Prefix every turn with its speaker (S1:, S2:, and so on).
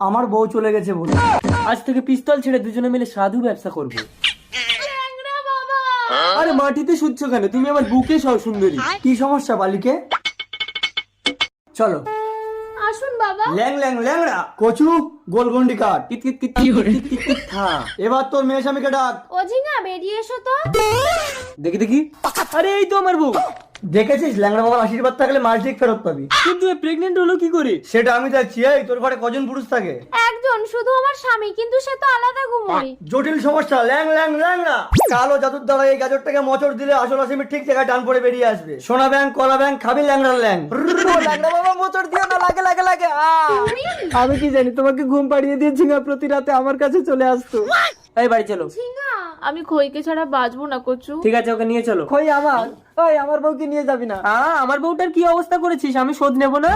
S1: আমার বউ চলে গেছে বলে আজ থেকে পিস্তল ছেড়ে দুজনে মিলে সাধু ব্যবসা করবো। আরে মাটিতে শুচ্ছ কেন? তুমি আমার বুকে সব সুন্দরী। কি সমস্যা বালিকে? চলো
S2: আসুন বাবা।
S1: ল্যাং ল্যাং ল্যাংড়া কচু গোলগন্ডি কাট কিট কিট কিট কিট কিট কিট হ্যাঁ এবার তোর মেয়ে স্বামীকে ডাক।
S2: ও ঝিঙা বেরিয়ে এসো তো।
S1: দেখি দেখি, আরে এই তো আমার বউ। দেখেছিস ল্যাংড়া বাবার আশীর্বাদ থাকলে মাল ঠিক ফেরত পাবি। কিন্তু প্রেগনেন্ট হলো কি করে? সেটা আমি দেখছি। এই তোর ঘরে কজন পুরুষ থাকে?
S2: একজন, শুধু আমার স্বামী, কিন্তু সে তো আলাদা ঘুমোয়।
S1: জটিল সমস্যা। ল্যাং ল্যাং ল্যাংড়া কালো জাদুর দ্বারা এই গাজরটাকে মোচড় দিলে আসল আসামি ঠিক জায়গায় ডান পড়ে বেরিয়ে আসবে। সোনা ব্যাং কলা ব্যাং খাবি ল্যাংড়ার ল্যাং। ল্যাংড়া বাবা মোচড় দিও না, লাগে লাগে লাগে। আমি কি জানি, তোমাকে ঘুম পাড়িয়ে দিয়ে ঝিঙা প্রতি রাতে আমার কাছে চলে আসতো। এই বাড়ি চলো।
S2: ঝিঙা, আমি খইকে ছাড়া বাঁচবো না কচু।
S1: ঠিক আছে, ওকে নিয়ে চলো। কই আমার? ওই আমার বউকে নিয়ে যাবি না? আমার বউটার কি অবস্থা করেছিস? আমি শোধ নেব না।